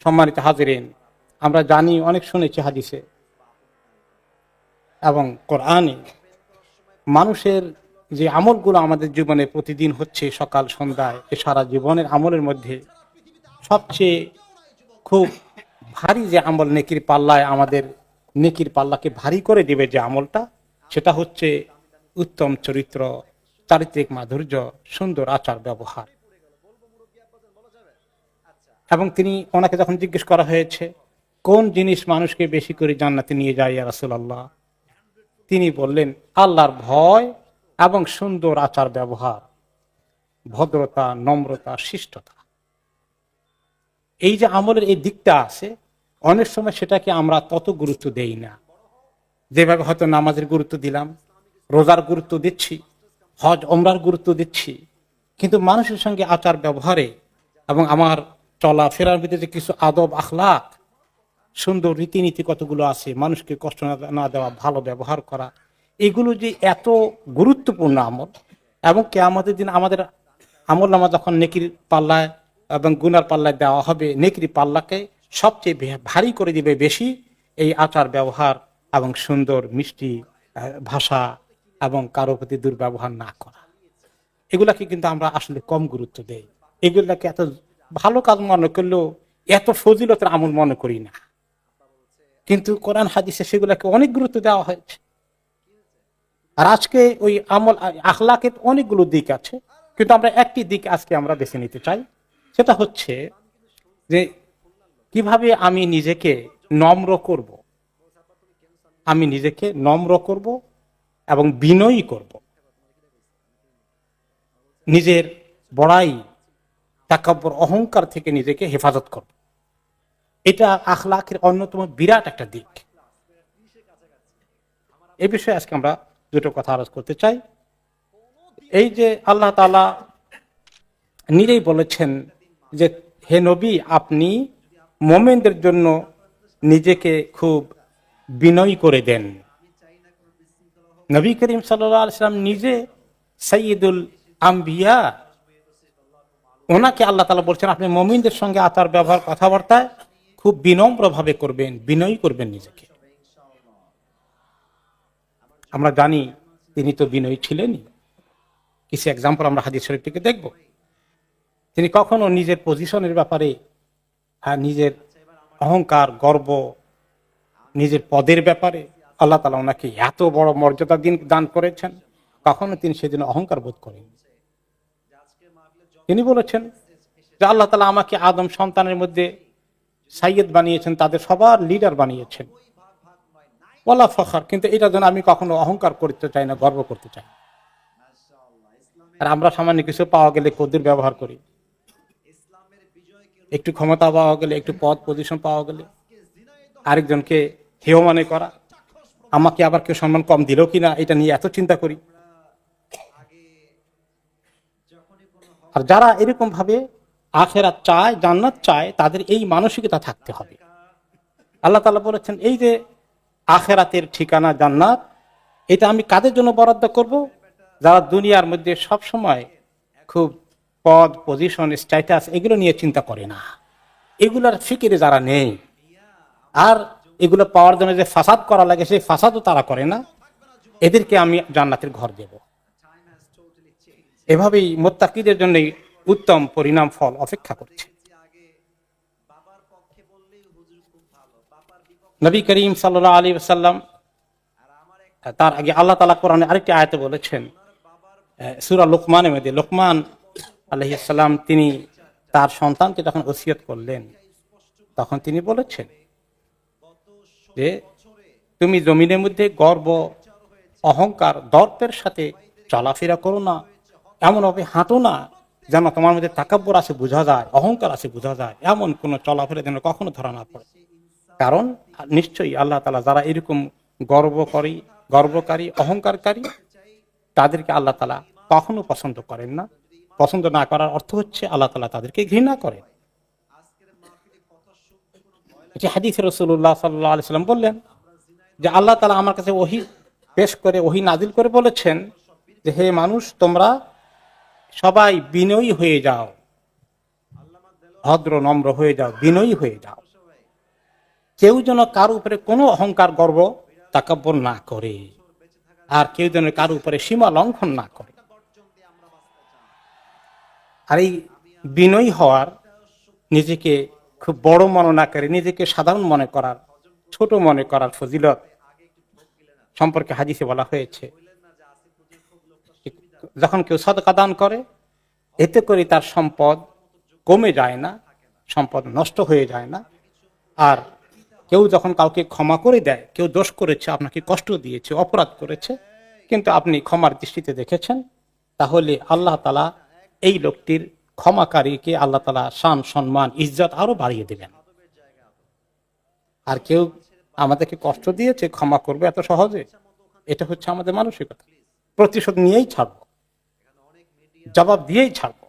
সম্মানিত হাজিরিন, আমরা জানি, অনেক শুনেছি হাদিসে এবং কোরআনে, মানুষের যে আমলগুলো আমাদের জীবনে প্রতিদিন হচ্ছে সকাল সন্ধ্যায়, এ সারা জীবনের আমলের মধ্যে সবচেয়ে খুব ভারী যে আমল, নেকির পাল্লায় আমাদের নেকির পাল্লাকে ভারী করে দিবে যে আমলটা, সেটা হচ্ছে উত্তম চরিত্র, চারিত্রিক মাধুর্য, সুন্দর আচার ব্যবহার। এবং তিনি, ওনাকে যখন জিজ্ঞেস করা হয়েছে কোন জিনিস মানুষকে বেশি করে জান্নাতে নিয়ে যায় ইয়া রাসূলুল্লাহ, তিনি বললেন আল্লাহর ভয় এবং সুন্দর আচার ব্যবহার, ভদ্রতা, নম্রতা, শিষ্টতা। এই যে আমলের এই দিকটা আছে, অনেক সময় সেটাকে আমরা তত গুরুত্ব দেই না, যেভাবে হয়তো নামাজের গুরুত্ব দিলাম, রোজার গুরুত্ব দিচ্ছি, হজ ওমরার গুরুত্ব দিচ্ছি, কিন্তু মানুষের সঙ্গে আচার ব্যবহারে এবং আমার চলাফেরার ভিতরে যে কিছু আদব আখলাক, সুন্দর রীতিনীতি কতগুলো আছে, মানুষকে কষ্ট না দেওয়া, ভালো ব্যবহার করা, এগুলো যে এত গুরুত্বপূর্ণ আমল, এবং কিয়ামতের দিন আমাদের আমল নামা যখন নেকির পাল্লায় এবং গুনার পাল্লায় দেওয়া হবে, নেকির পাল্লাকে সবচেয়ে ভারী করে দিবে বেশি এই আচার ব্যবহার এবং সুন্দর মিষ্টি ভাষা এবং কারো প্রতি দুর্ব্যবহার না করা। এগুলাকে কিন্তু আমরা আসলে কম গুরুত্ব দেই, এগুলাকে এত ভালো কাজ মনে করলেও এত ফজিলতের আমল মনে করি না, কিন্তু কোরআন হাদিসে সেগুলাকে অনেক গুরুত্ব দেওয়া হয়েছে। আর আজকে ওই আমল আখলাকের অনেকগুলো দিক আছে, কিন্তু আমরা একটি দিক আজকে আমরা বেছে নিতে চাই, সেটা হচ্ছে যে কিভাবে আমি নিজেকে নম্র করব, আমি নিজেকে নম্র করব এবং বিনয়ী করব, নিজের বড়াই, তাকাব্বর, অহংকার থেকে নিজেকে হেফাজত করব। এটা আখলাকের অন্যতম বিরাট একটা দিক। এই বিষয়ে আজকে আমরা দুটো কথা আলোচনা করতে চাই। এই যে আল্লাহ তাআলা নিজেই বলেছেন যে হে নবী, আপনি মুমিনদের জন্য নিজেকে খুব বিনয়ী করে দেন। নবী করিম সাল্লাল্লাহু আলাইহি ওয়াসাল্লাম নিজে সাইয়্যিদুল আম্বিয়া, ওনাকে আল্লাহ তাআলা বলছেন আপনি মুমিনদের সঙ্গে আচার ব্যবহার কথাবার্তায় খুব বিনম্র ভাবে করবেন, বিনয়ী করবেন নিজেকে। আমরা জানি তিনি তো বিনয়ী ছিলেনই। কিছু এক্সাম্পল আমরা হাদিস শরীফ থেকে দেখব। তিনি কখনো নিজের পজিশনের ব্যাপারে, নিজের অহংকার, গর্ব, নিজের পদের ব্যাপারে আল্লাহ তাআলা ওনাকে এত বড় মর্যাদা দান করেছেন, কখনো তিনি সেদিন অহংকার বোধ করেন। তিনি বলেছেন যে আল্লাহ তাআলা আমাকে আদম সন্তানের মধ্যে সাইয়্যিদ বানিয়েছেন, তাদের সবার লিডার বানিয়েছেন, ওয়ালা ফখর, কিন্তু এটার জন্য আমি কখনো অহংকার করতে চাই না, গর্ব করতে চাই না। আর আমরা সামান্য কিছু পাওয়া গেলে কদ্দুর ব্যবহার করি, একটু ক্ষমতা পাওয়া গেলে, একটু পদ পজিশন পাওয়া গেলে আরেকজনকে হেয় মনে করা, আমাকে আবার কেউ সম্মান কম দিল কিনা এটা নিয়ে এত চিন্তা করি। আর যারা এরকম ভাবে আখিরাত চায়, জান্নাত চায়, তাদের এই মানসিকতা থাকতে হবে। আল্লাহ তাআলা বলেছেন এই যে আখিরাতের ঠিকানা জান্নাত, এটা আমি কাদের জন্য বরাদ্দ করব? যারা দুনিয়ার মধ্যে সব সময় খুব পদ, পজিশন, স্ট্যাটাস এগুলো নিয়ে চিন্তা করে না, এগুলার ফিকিরে যারা নেই, আর এগুলো পাওয়ার জন্য যে ফাসাদ করা লাগে সেই ফাসাদও তারা করে না, এদেরকে আমি জান্নাতের ঘর দেব। এভাবেই মুত্তাকিদের জন্য উত্তম পরিণাম ফল অপেক্ষা করছে। নবী করিম সাল্লাল্লাহু আলাইহি ওয়াসাল্লাম, তার আগে আল্লাহ তাআলা কোরআনে আরেকটি আয়াতে বলেছেন, সূরা লুকমানের মধ্যে, লুকমান আলাইহিস সালাম তিনি তার সন্তানকে যখন ওসিয়ত করলেন, তখন তিনি বলেছেন যে তুমি জমিনের মধ্যে গর্ব, অহংকার, দর্পের সাথে চলাফেরা করো না, এমন ভাবে হাঁটো না যেন তোমার মধ্যে তাকাব্বুর আছে বোঝা যায়, অহংকার আছে বোঝা যায়, এমন কোন চলাফেরা যেন কখনো ধরা না পড়ে। কারণ নিশ্চয়ই আল্লাহ তাআলা যারা এরকম গর্বকারী, অহংকারকারী, তাদেরকে আল্লাহ তাআলা কখনো পছন্দ করেন না। পছন্দ না করার অর্থ হচ্ছে আল্লাহ তাআলা তাদেরকে ঘৃণা করেন। এটি হাদিসে রাসূলুল্লাহ সাল্লাল্লাহু আলাইহি ওয়াসাল্লাম বললেন যে আল্লাহ তাআলা আমার কাছে ওহী পেশ করে, ওহী নাজিল করে বলেছেন যে হে মানুষ, তোমরা সবাই বিনয়ী হয়ে যাও, ভদ্র নম্র হয়ে যাও, বিনয়ী হয়ে যাও। কেউ যেন কার উপরে কোনো অহংকার গর্ব তাকাব্বর না করে, আর কেউ যেন কার উপরে সীমা লঙ্ঘন না করে। আর এই বিনয়ী হওয়ার, নিজেকে খুব বড় মনে না করে নিজেকে সাধারণ মনে করার, ছোট মনে করার ফজিলত সম্পর্কে হাদিসে বলা হয়েছে, যখন কেউ সদকা দান করে এতে করে তার সম্পদ কমে যায় না, সম্পদ নষ্ট হয়ে যায় না। আর কেউ যখন কাউকে ক্ষমা করে দেয়, কেউ দোষ করেছে, আপনাকে কষ্ট দিয়েছে, অপরাধ করেছে, কিন্তু আপনি ক্ষমার দৃষ্টিতে দেখেছেন, তাহলে আল্লাহ তাআলা এই লোকটির ক্ষমাকারীকে আল্লাহ তাআলা শান, সম্মান, ইজ্জত আরো বাড়িয়ে দেবেন। আর কেউ আমাদেরকে কষ্ট দিয়েছে, ক্ষমা করবে এত সহজে? এটা হচ্ছে আমাদের মানসিকতা। প্রতিশোধ নিয়েই ছাড়বো, জবাব দিয়েই ছাড়বো।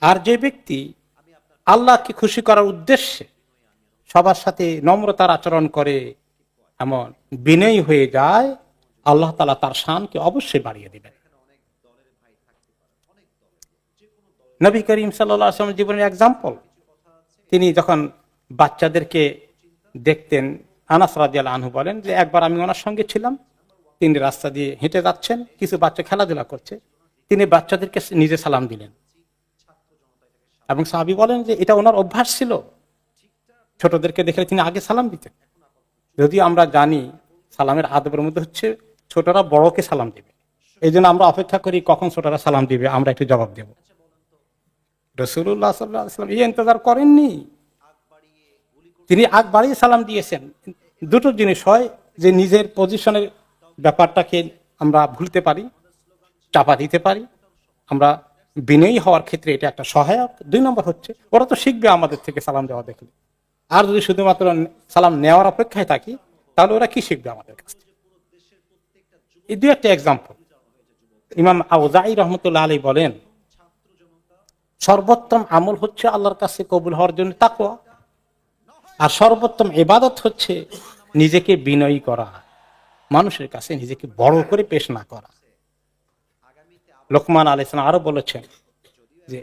আর যে ব্যক্তি আল্লাহকে খুশি করার উদ্দেশ্যে সবার সাথে নম্রতার আচরণ করে, এমন বিনয়ী হয়ে যায়, আল্লাহ তাআলা তার শানকে অবশ্যই বাড়িয়ে দিবেন। নবী করিম সাল্লাল্লাহু আলাইহি ওয়াসাল্লামের জীবনের এক্সাম্পল, তিনি যখন বাচ্চাদেরকে দেখতেন, আনাস রাদিয়াল্লাহু আনহু বলেন যে একবার আমি ওনার সঙ্গে ছিলাম, তিনি রাস্তা দিয়ে হেঁটে যাচ্ছেন, কিছু বাচ্চা খেলাধুলা করছে, তিনি বাচ্চাদেরকে নিজে সালাম দিলেন। এবং সাহাবী বলেন যে এটা ওনার অভ্যাস ছিল, ছোটদেরকে দেখলে তিনি আগে সালাম দিতেন। যদিও আমরা জানি সালামের আদবের মধ্যে হচ্ছে ছোটরা বড়কে সালাম দিবে, এই জন্য আমরা অপেক্ষা করি কখন ছোটরা সালাম দিবে, আমরা একটু জবাব দেব। রাসূলুল্লাহ সাল্লাল্লাহু আলাইহি ওয়াসাল্লাম এই ইন্তজার করেননি, তিনি আগ বাড়িয়ে সালাম দিয়েছেন। দুটো জিনিস হয়, যে নিজের পজিশনের ব্যাপারটাকে আমরা ভুলতে পারি, চাপা দিতে পারি, আমরা বিনয়ী হওয়ার ক্ষেত্রে এটা একটা সহায়ক। 2 নম্বর হচ্ছে ওরা তো শিখবে আমাদের থেকে সালাম দেওয়া দেখলে। আর যদি শুধুমাত্র সালাম নেওয়ার অপেক্ষায় থাকি, তাহলে ওরা কি শিখবে আমাদের কাছ থেকে? এই 2-1টা এক্সাম্পল। ইমাম আউজাঈ রহমতুল্লাহ আলাইহি বলেন, সর্বোত্তম আমল হচ্ছে আল্লাহর কাছে কবুল হওয়ার জন্য তাকওয়া, আর সর্বোত্তম ইবাদত হচ্ছে নিজেকে বিনয়ী করা, মানুষের কাছে নিজেকে বড় করে পেশ না করা। লোকমান আলাইহিস সালাম আরো বলেছেন যে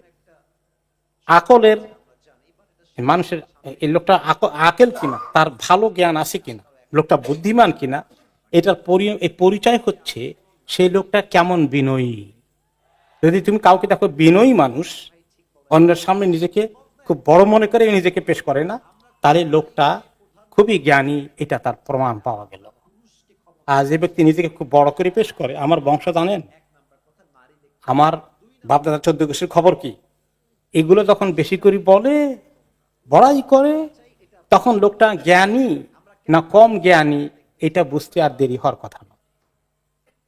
আকলের, মানুষের এই লোকটা আকেল কিনা, তার ভালো জ্ঞান আছে কিনা, লোকটা বুদ্ধিমান কিনা, এটার পরিচয় হচ্ছে সেই লোকটা কেমন বিনয়ী। যদি তুমি কাউকে দেখো বিনয়ী মানুষ, অন্যের সামনে নিজেকে খুব বড় মনে করে নিজেকে পেশ করে না, তাহলে লোকটা খুবই জ্ঞানী, এটা তার প্রমাণ পাওয়া গেল। আর যে ব্যক্তি নিজেকে খুব বড় করে পেশ করে, আমার বংশ জানেন, আমার বাপদাদা 14 গোষ্ঠীর খবর কি, এগুলো যখন বেশি করে বলে, বড়াই করে, তখন লোকটা জ্ঞানী না কম জ্ঞানী এটা বুঝতে আর দেরি হওয়ার কথা না।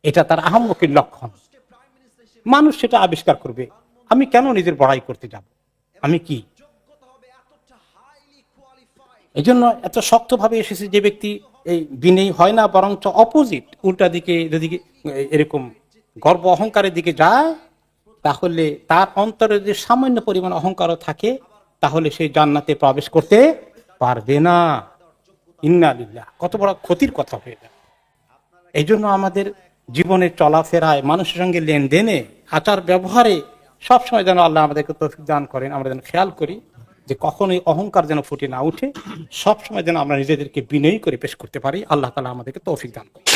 এটা তার আহম্মকির লক্ষণ। মানুষ সেটা আবিষ্কার করবে। আমি কেন নিজের বড়াই করতে যাব, আমি কি? এই জন্য এত শক্তভাবে এসেছে যে ব্যক্তি এই বিনয়ী হয় না, বরঞ্চ অপোজিট, উল্টা দিকে যদি এরকম গর্ব অহংকারের দিকে যায়, তাহলে তার অন্তরে যদি সামান্য পরিমাণ অহংকারও থাকে, তাহলে সেই জান্নাতে প্রবেশ করতে পারবে না। ইন্না লিল্লাহ, কত বড় ক্ষতির কথা হয়ে যায়। এই জন্য আমাদের জীবনের চলাফেরায়, মানুষের সঙ্গে লেনদেনে, আচার ব্যবহারে সবসময় যেন আল্লাহ আমাদেরকে তৌফিক দান করেন, আমরা যেন খেয়াল করি যে কখনোই অহংকার যেন ফুটে না উঠে, সবসময় যেন আমরা নিজেদেরকে বিনয়ী করে পেশ করতে পারি। আল্লাহ তাআলা আমাদেরকে তৌফিক দান করেন।